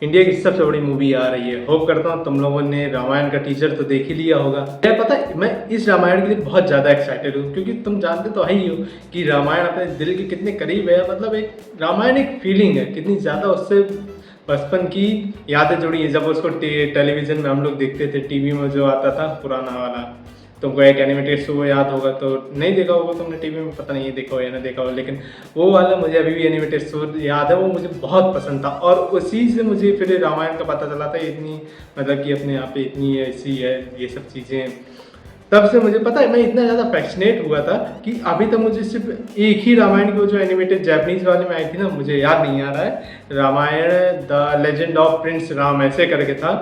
India की सबसे बड़ी मूवी आ रही है। होप करता हूँ तुम लोगों ने रामायण का टीजर तो देख ही लिया होगा। क्या पता है, मैं इस रामायण के लिए बहुत ज़्यादा एक्साइटेड हूँ क्योंकि तुम जानते तो है ही हो कि रामायण अपने दिल के कितने करीब है। मतलब एक रामायण एक फीलिंग है, कितनी ज़्यादा उससे बचपन की यादें जुड़ी हैं। जब उसको टेलीविज़न में हम लोग देखते थे, टीवी में जो आता था पुराना वाला, तुमको एक एनिमेटेड शो याद होगा, तो नहीं देखा होगा तुमने टीवी में, पता नहीं देखा हो या ना देखा हो, लेकिन वो वाला मुझे अभी भी एनिमेटेड शो याद है। वो मुझे बहुत पसंद था और उसी से मुझे फिर रामायण का पता चला था। इतनी मतलब कि अपने यहाँ पे इतनी ऐसी है ये सब चीज़ें। तब से मुझे पता है, मैं इतना ज़्यादा पैशनेट हुआ था कि अभी तक मुझे सिर्फ एक ही रामायण की वो जो एनिमेटेड जैपनीज़ वाले में आई थी ना, मुझे याद नहीं आ रहा है, Ramayana the legend of prince Rama ऐसे करके था।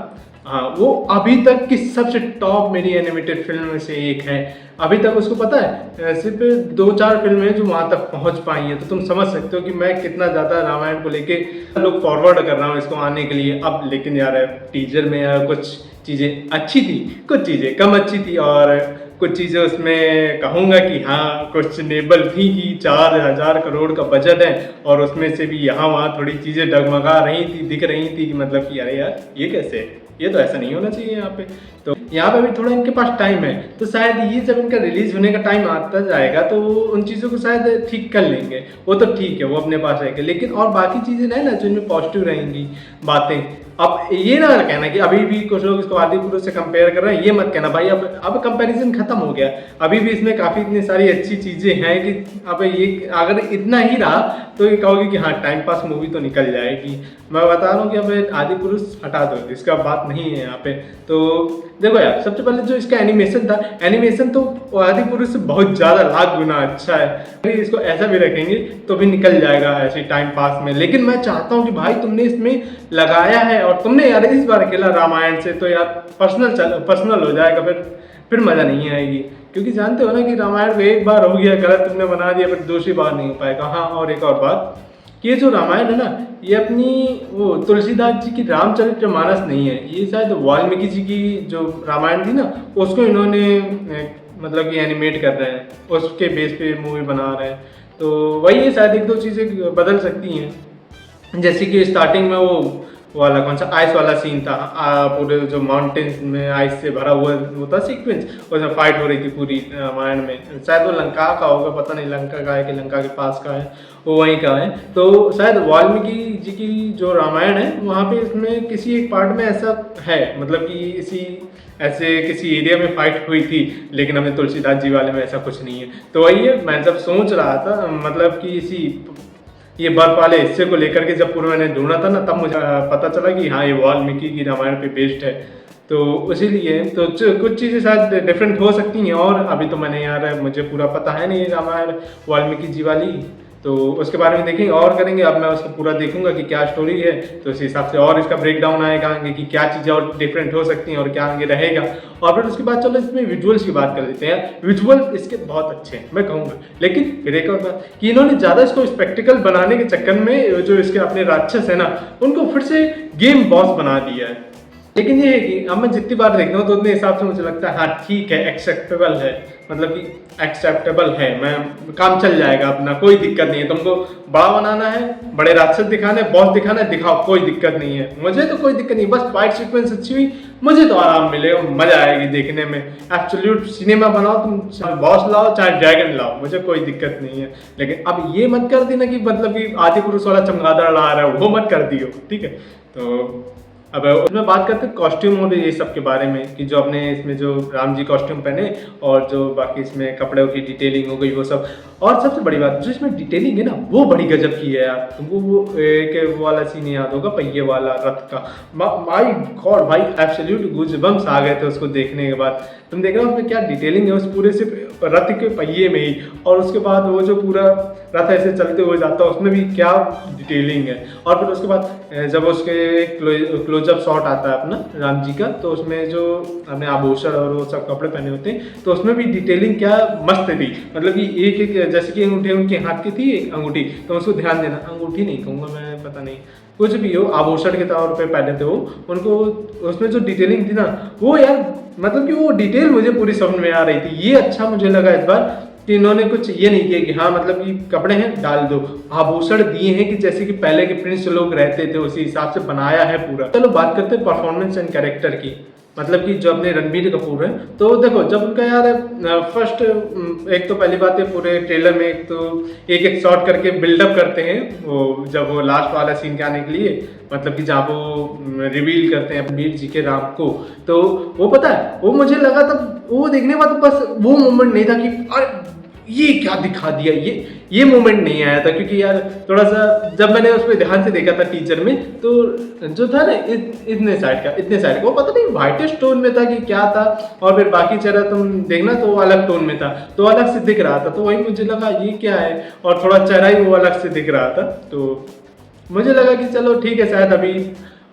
हाँ, वो अभी तक की सबसे टॉप मेरी एनिमेटेड फिल्म में से एक है। अभी तक उसको पता है सिर्फ 2-4 फिल्में हैं जो वहाँ तक पहुँच पाई हैं। तो तुम समझ सकते हो कि मैं कितना ज़्यादा रामायण को लेके लुक फॉरवर्ड कर रहा हूँ इसको आने के लिए। अब लेकिन यार टीजर में यार कुछ चीज़ें अच्छी थी, कुछ चीज़ें कम अच्छी थी और कुछ चीज़ें उसमें कहूँगा कि हाँ क्वेश्चनेबल थी कि 4,000 करोड़ का बजट है और उसमें से भी यहाँ वहाँ थोड़ी चीज़ें डगमगा रही थी, दिख रही थी कि मतलब कि अरे यार ये कैसे है? ये तो ऐसा नहीं होना चाहिए यहाँ पे। तो यहाँ पे भी थोड़ा इनके पास टाइम है, तो शायद ये जब इनका रिलीज होने का टाइम आता जाएगा तो वो उन चीज़ों को शायद ठीक कर लेंगे। वो तो ठीक है, वो अपने पास रहेंगे, लेकिन और बाकी चीज़ें नहीं ना जो इनमें पॉजिटिव रहेंगी बातें। अब ये ना कहना कि अभी भी कुछ लोग इसको आदि पुरुष से कंपेयर कर रहे हैं, ये मत कहना भाई। अब कंपैरिजन खत्म हो गया। अभी भी इसमें काफ़ी इतनी सारी अच्छी चीज़ें हैं कि अब ये अगर इतना ही रहा तो ये कहोगे कि हाँ टाइम पास मूवी तो निकल जाएगी। मैं बता रहा हूँ कि अब आदि पुरुष हटा दो, इसका बात नहीं है यहाँ पे। तो देखो यार, सबसे पहले जो इसका एनिमेशन था, एनिमेशन तो आदि पुरुष से बहुत ज़्यादा लाख गुना अच्छा है। अगर इसको ऐसा भी रखेंगे तो भी निकल जाएगा ऐसे टाइम पास में। लेकिन मैं चाहता हूँ कि भाई तुमने इसमें लगाया है और तुमने यार इस बार खेला रामायण से, तो यार पर्सनल हो जाएगा, फिर मज़ा नहीं आएगी। क्योंकि जानते हो ना कि रामायण में एक बार हो गया गलत, तुमने बना दिया, फिर दूसरी बार नहीं हो पाएगा। हाँ, और एक और बात, ये जो रामायण है ना, ये अपनी वो तुलसीदास जी की रामचरितमानस नहीं है, ये शायद वाल्मीकि जी की जो रामायण थी ना उसको इन्होंने मतलब कि एनिमेट कर रहे हैं, उसके बेस पे मूवी बना रहे हैं। तो वही है, शायद 1-2 चीज़ें बदल सकती हैं। जैसे कि स्टार्टिंग में वो वाला कौन सा आइस वाला सीन था, पूरे जो माउंटेन्स में आइस से भरा हुआ वो था सीक्वेंस, उसमें फाइट हो रही थी पूरी रामायण में। शायद वो लंका का होगा, पता नहीं लंका का है कि लंका के पास का है, वो वहीं का है। तो शायद वाल्मीकि जी की जो रामायण है वहाँ पे इसमें किसी एक पार्ट में ऐसा है, मतलब कि इसी ऐसे किसी एरिया में फाइट हुई थी, लेकिन हमें तुलसीदास जी वाले में ऐसा कुछ नहीं है। तो वही है, मैं जब सोच रहा था मतलब कि इसी ये बर्फ वाले हिस्से को लेकर के जब पूरा मैंने ढूंढा था ना, तब मुझे पता चला कि हाँ ये वाल्मीकि की रामायण पे बेस्ड है। तो इसीलिए तो कुछ चीज़ें शायद डिफरेंट हो सकती हैं। और अभी तो मैंने यार मुझे पूरा पता है नहीं रामायण वाल्मीकि जी वाली, तो उसके बारे में देखेंगे और करेंगे। अब मैं उसको पूरा देखूंगा कि क्या स्टोरी है, तो उस हिसाब से और इसका ब्रेकडाउन आएगा आगे कि क्या चीज़ें और डिफरेंट हो सकती हैं और क्या आगे रहेगा। और फिर उसके बाद चलो इसमें विजुअल्स की बात कर लेते हैं। विजुअल इसके बहुत अच्छे हैं मैं कहूँगा, लेकिन फिर एक और बात कि इन्होंने ज़्यादा इसको स्पेक्टिकल बनाने के चक्कर में जो इसके अपने राक्षस है ना, उनको फिर से गेम बॉस बना दिया है। लेकिन ये है कि अब मैं जितनी बार देखता हूँ तो उतने हिसाब से मुझे लगता है हाँ ठीक है, एक्सेप्टेबल है, मतलब कि एक्सेप्टेबल है, मैं काम चल जाएगा अपना, कोई दिक्कत नहीं है। तुमको बड़ा बनाना है, बड़े राक्षस दिखाने, बॉस दिखाना है, दिखाओ, कोई दिक्कत नहीं है, मुझे तो कोई दिक्कत नहीं। बस फाइट सीक्वेंस अच्छी हुई, मुझे तो आराम मिलेगा, मजा आएगी देखने में। एब्सोल्यूट सिनेमा बनाओ, तुम चाहे बॉस लाओ चाहे ड्रैगन लाओ, मुझे कोई दिक्कत नहीं है। लेकिन अब ये मत कर देना कि मतलब कि आदि पुरुष वाला चमगादड़ ला रहा है, वो मत कर दियो, ठीक है। तो अब उसमें बात करते हैं कॉस्ट्यूम और ये सब के बारे में कि जो अपने इसमें जो राम जी कॉस्ट्यूम पहने और जो बाकी इसमें कपड़ों की डिटेलिंग हो गई वो सब। और सबसे बड़ी बात जो इसमें डिटेलिंग है ना वो बड़ी गजब की है यार। तुमको वो एक वो वाला सीन याद होगा पहिए वाला रथ का, माय गॉड भाई, एब्सोल्यूट गूज़बम्स आ गए थे उसको देखने के बाद। तुम देख रहे हो उसमें क्या डिटेलिंग है उस पूरे सिर्फ रथ के पहिए में ही, और उसके बाद वो जो पूरा रथ ऐसे चलते हुए जाता है उसमें भी क्या डिटेलिंग है। और फिर उसके बाद जब उसके क्लोजअप शॉट आता है अपना राम जी का, तो उसमें जो हमने आभूषण और वो सब कपड़े पहने होते हैं तो उसमें भी डिटेलिंग क्या मस्त थी। मतलब कि एक एक जैसे कि अंगूठी उनके हाथ की थी, एक अंगूठी, तो उसको ध्यान देना, अंगूठी नहीं कहूँगा मैं, पता नहीं कुछ भी हो, आभूषण के तौर पे पहने थे वो, उनको उसमें जो डिटेलिंग थी ना वो यार मतलब कि वो डिटेल मुझे पूरी समझ में आ रही थी। ये अच्छा मुझे लगा इस बार कि इन्होंने कुछ ये नहीं किया कि हाँ मतलब कि कपड़े हैं डाल दो, आभूषण दिए हैं कि जैसे कि पहले के प्रिंस लोग रहते थे उसी हिसाब से बनाया है पूरा। चलो बात करते हैं परफॉर्मेंस एंड कैरेक्टर की, मतलब कि जो अपने रणबीर कपूर है, तो देखो जब उनका यार फर्स्ट एक तो पहली बात है पूरे ट्रेलर में एक तो एक एक शॉट करके बिल्डअप करते हैं वो जब वो लास्ट वाला सीन के आने के लिए, मतलब कि जहाँ वो रिवील करते हैं रणबीर जी के राम को, तो वो पता है वो मुझे लगा था वो देखने के बाद बस वो मोमेंट नहीं था कि अरे ये क्या दिखा दिया, ये मोमेंट नहीं आया था, क्योंकि यार थोड़ा सा जब मैंने उस पर ध्यान से देखा था टीजर में तो जो था ना इतने साइड का वो पता नहीं व्हाइटिश टोन में था कि क्या था, और फिर बाकी चेहरा तुम देखना तो वो अलग टोन में था, तो अलग से दिख रहा था, तो वही मुझे लगा ये क्या है, और थोड़ा चेहरा ही वो अलग से दिख रहा था, तो मुझे लगा कि चलो ठीक है शायद अभी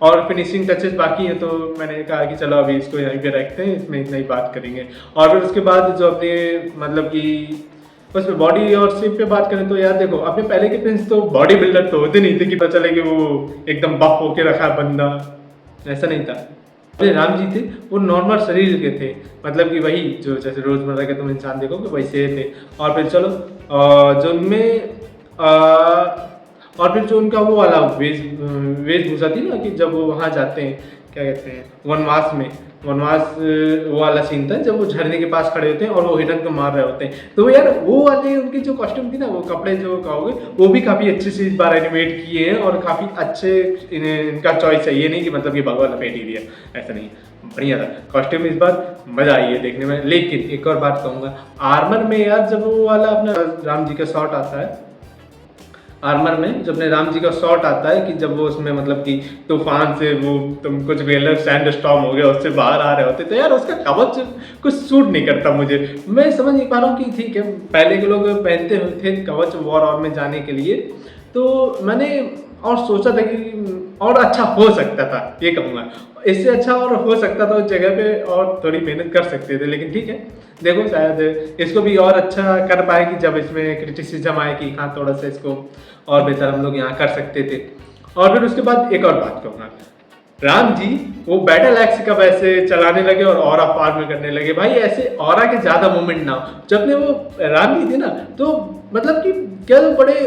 और फिनिशिंग टचेस बाकी है, तो मैंने कहा कि चलो अभी इसको यहीं पे रखते हैं, इसमें इतना ही बात करेंगे। और फिर उसके बाद जो अपने मतलब कि उसमें बॉडी और शेप पे बात करें तो यार देखो अपने पहले के प्रिंस तो बॉडी बिल्डर तो होते नहीं थे कि पता चले कि वो एकदम बफ होके रखा है बंदा, ऐसा नहीं था। अपने राम जी थे वो नॉर्मल शरीर के थे, मतलब कि वही जो जैसे रोजमर्रा के तुम इंसान देखोगे वैसे थे। और फिर चलो जो उनमें और फिर जो उनका वो वाला वेशभूषा थी ना कि जब वो वहाँ जाते हैं क्या कहते हैं वनवास वो वाला सीन था जब वो झरने के पास खड़े होते हैं और वो हिरन को मार रहे होते हैं, तो यार वो वाले उनकी जो कॉस्ट्यूम थी ना वो कपड़े जो कहोगे वो भी काफ़ी अच्छे से इस बार एनिमेट किए हैं और काफ़ी अच्छे इनका चॉइस है, ये नहीं कि मतलब कि भगवान लपेट ही दिया, ऐसा नहीं, बढ़िया था कॉस्ट्यूम इस बार, मजा आई है देखने में। लेकिन एक और बात कहूँगा आर्मर में यार जब वो वाला अपना राम जी का शॉट आता है आर्मर में जब अपने राम जी का शॉट आता है कि जब वो उसमें मतलब कि तूफान से वो तुम कुछ रियल सैंड स्टॉर्म हो गया उससे बाहर आ रहे होते, तो यार उसका कवच कुछ सूट नहीं करता मुझे, मैं समझ नहीं पा रहा हूँ कि ठीक है पहले के लोग पहनते थे कवच वॉर में जाने के लिए, तो मैंने और सोचा था कि और अच्छा हो सकता था, ये कहूँगा इससे अच्छा और हो सकता था उस जगह पे और थोड़ी मेहनत कर सकते थे, लेकिन ठीक है देखो शायद इसको भी और अच्छा कर पाएगी जब इसमें क्रिटिसिज्म आए कि हाँ थोड़ा सा इसको और बेहतर हम लोग यहाँ कर सकते थे। और फिर उसके बाद एक और बात कहूँगा, राम जी वो बैटल एक्स का वैसे चलाने लगे और ऑरा फार्म करने लगे, भाई ऐसे ऑरा के ज्यादा मूवमेंट ना हो, जब ने वो राम जी थे ना तो मतलब कि क्या तो बड़े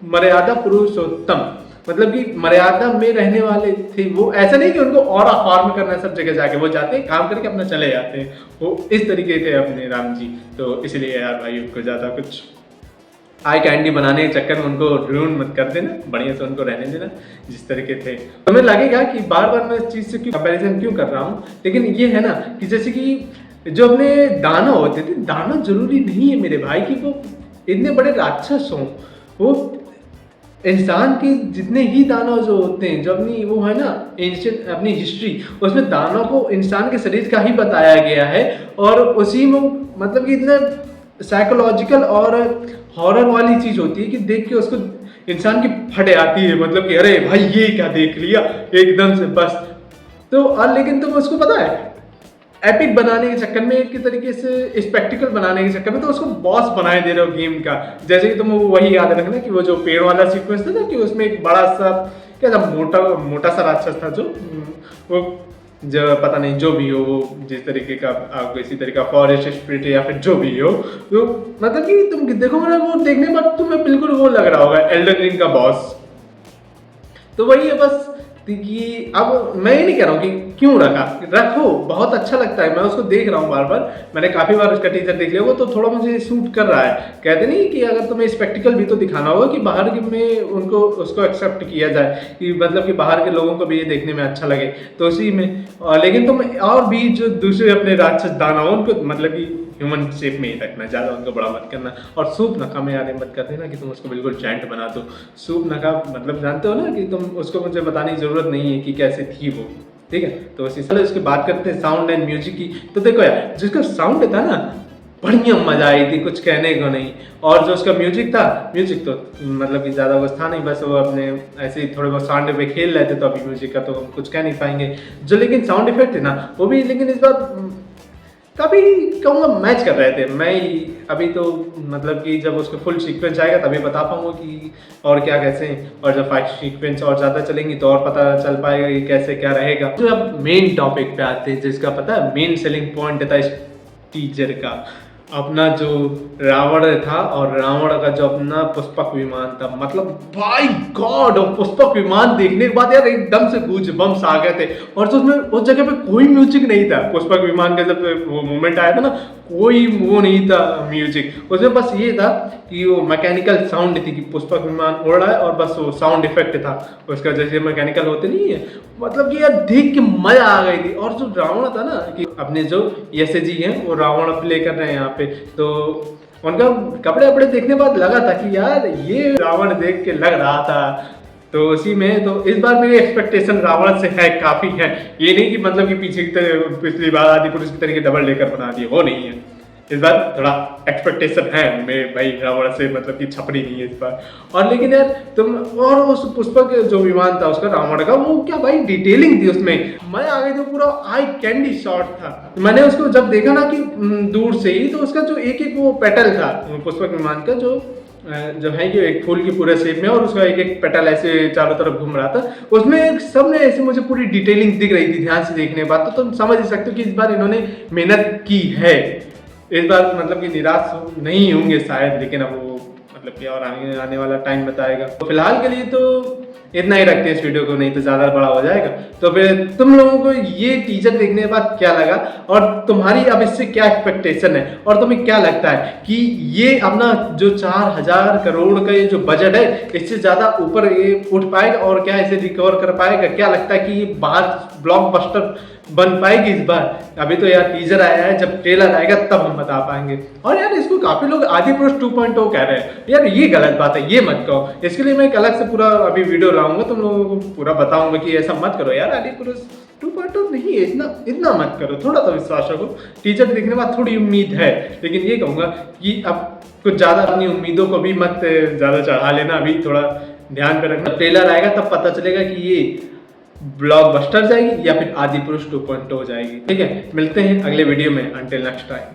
मर्यादा पुरुषोत्तम, मतलब कि मर्यादा में रहने वाले थे वो, ऐसा नहीं कि उनको और फार्म करना सब जगह जाके, वो जाते हैं काम करके अपना चले जाते हैं, वो इस तरीके थे अपने राम जी, तो इसलिए यार भाई उनको ज़्यादा कुछ आई कैंडी बनाने के चक्कर में उनको ड्रून मत कर देना, बढ़िया से उनको रहने देना जिस तरीके थे। तो हमें लगेगा कि बार बार मैं इस चीज़ से क्यों कंपेरिजन क्यों कर रहा हूँ, लेकिन ये है ना कि जैसे कि जो अपने दानव होते थे, दानव जरूरी नहीं है मेरे भाई कि वो इतने बड़े राक्षस हों, वो इंसान के जितने ही दानव जो होते हैं, जो अपनी वो है ना एंशिएंट अपनी हिस्ट्री उसमें दानव को इंसान के शरीर का ही बताया गया है, और उसी में मतलब कि इतने साइकोलॉजिकल और हॉरर वाली चीज होती है कि देख के उसको इंसान की फट आती है, मतलब कि अरे भाई ये क्या देख लिया एकदम से बस, तो और लेकिन तुम उसको पता है एपिक बनाने के चक्कर में, एक तरीके से स्पेक्टिकल बनाने के चक्कर में तो उसको बॉस बनाए दे रहे हो गेम का। जैसे कि तुम वही याद रखना कि वो जो पेड़ वाला सीक्वेंस था ना कि उसमें एक बड़ा सा क्या था मोटा सा राक्षस था जो वो जो पता नहीं जो भी हो वो जिस तरीके का आपको इसी तरीके का फॉरेस्ट स्पिरिट या फिर जो भी हो, तो मतलब कि तुम देखोगे ना वो देखने के बाद तुम्हें बिल्कुल वो लग रहा होगा एल्डन रिंग का बॉस, तो वही है बस कि अब मैं ये नहीं कह रहा हूँ कि क्यों रखो बहुत अच्छा लगता है, मैं उसको देख रहा हूँ बार बार, मैंने काफ़ी बार उसका टीजर देख लिया वो तो थोड़ा मुझे सूट कर रहा है, कहते नहीं कि अगर तुम्हें स्पेक्टिकल भी तो दिखाना होगा कि बाहर में उनको उसको एक्सेप्ट किया जाए कि मतलब कि बाहर के लोगों को भी ये देखने में अच्छा लगे, तो उसी में लेकिन तुम और भी जो दूसरे अपने राक्षस दानव उनको मतलब कि ह्यूमन शेप में ही रखना, ज़्यादा उनको बड़ा मत करना, और सूप नखा में याद मत कर देना कि तुम उसको बिल्कुल जॉइंट बना दो, सूप नखा मतलब जानते हो ना कि तुम उसको मुझे बताने की ज़रूरत नहीं है कि कैसे थी वो, ठीक है। तो इसी तरह इसकी बात करते हैं साउंड एंड म्यूजिक की, तो देखो यार जिसका साउंड था ना बढ़िया मजा आई थी, कुछ कहने को नहीं, और जो उसका म्यूजिक था, म्यूजिक तो मतलब कि ज़्यादा कुछ था नहीं, बस वो अपने ऐसे ही थोड़े बहुत साउंड पे खेल रहे थे, तो अभी म्यूजिक का तो हम कुछ कह नहीं पाएंगे, जो लेकिन साउंड इफेक्ट थे ना वो भी लेकिन इस बार काफ़ी कहूँगा मैच कर रहे थे। मैं अभी तो मतलब कि जब उसका फुल सीक्वेंस आएगा तभी बता पाऊँगा कि और क्या कैसे, और जब फाइट सीक्वेंस और ज़्यादा चलेंगी तो और पता चल पाएगा कि कैसे क्या रहेगा। तो अब मेन टॉपिक पे आते हैं जिसका पता है मेन सेलिंग पॉइंट था इस टीजर का, अपना जो रावण था और रावण का जो अपना पुष्पक विमान था, मतलब भाई गॉड, और पुष्पक विमान देखने के बाद यार एकदम से गूंज बम्स आ गए थे। और तो उसमें उस जगह पे कोई म्यूजिक नहीं था, पुष्पक विमान का जब वो मोमेंट आया था ना, कोई वो नहीं था म्यूजिक उसमें, बस ये था कि वो मैकेनिकल साउंड थी कि पुष्पक विमान उड़ रहा है और बस वो साउंड इफेक्ट था उसका, जैसे मैकेनिकल होते नहीं है, मतलब कि यार देख के मजा आ गई थी। और जो रावण था ना, कि अपने जो यश जी हैं वो रावण प्ले कर रहे हैं यहाँ पे, तो उनका कपड़े वपड़े देखने के बाद लगा था कि यार ये रावण देख के लग रहा था। तो उसी में तो इस बार मेरी एक्सपेक्टेशन रावण से है, काफी है। ये नहीं कि मतलब कि पीछे की तरह पिछली बार आदि पुरुष की तरीके डबल लेकर बना दिए, वो नहीं है। इस बार थोड़ा एक्सपेक्टेशन है मेरे भाई रावण से, मतलब कि छपरी नहीं है इस बार। और लेकिन यार तुम, और उस पुष्पक जो विमान था उसका रावण का, वो क्या भाई डिटेलिंग थी उसमें, मैं आ गई थी, पूरा आई कैंडी शॉट था। मैंने उसको जब देखा ना कि दूर से ही, तो उसका जो एक एक वो पेटल था पुष्पक विमान का, जो है कि एक फूल की पूरे शेप में, और उसका एक एक पेटल ऐसे चारों तरफ घूम रहा था, उसमें सब ने ऐसे मुझे पूरी डिटेलिंग दिख रही थी ध्यान से देखने के बाद। तो तुम समझ ही सकते हो कि इस बार इन्होंने मेहनत की है। इस बार मतलब कि निराश नहीं होंगे शायद, लेकिन अब वो मतलब कि और आने वाला टाइम बताएगा। तो फिलहाल के लिए तो इतना ही रखते हैं इस वीडियो को, नहीं तो ज़्यादा बड़ा हो जाएगा। तो फिर तुम लोगों को ये टीजर देखने के बाद क्या लगा, और तुम्हारी अब इससे क्या एक्सपेक्टेशन है, और तुम्हें क्या लगता है कि ये अपना जो 4000 करोड़ का ये जो बजट है, इससे ज़्यादा ऊपर ये उठ पाएगा, और क्या इसे रिकवर कर पाएगा? क्या लगता है कि ये बाहर ब्लॉकबस्टर बन पाएगी इस बार? अभी तो यार टीजर आया है, जब ट्रेलर आएगा तब हम बता पाएंगे। और यार इसको काफी लोग आदिपुरुष 2.0 कह रहे हैं, यार ये गलत बात है, ये मत कहो। इसके लिए मैं एक अलग से पूरा अभी वीडियो लाऊंगा, तुम लोगों को पूरा बताऊंगा कि ऐसा मत करो यार, आदिपुरुष 2.0 नहीं है, इतना मत करो, थोड़ा तो विश्वास रखो। टीजर देखने के बाद थोड़ी उम्मीद है, लेकिन ये कहूंगा कि अब कुछ ज्यादा अपनी उम्मीदों को भी मत ज्यादा चढ़ा लेना, अभी थोड़ा ध्यान पे रखना। ट्रेलर आएगा तब पता चलेगा कि ये ब्लॉकबस्टर जाएगी या फिर आदिपुरुष 2.0 जाएगी। ठीक है, मिलते हैं अगले वीडियो में, अंटिल नेक्स्ट टाइम।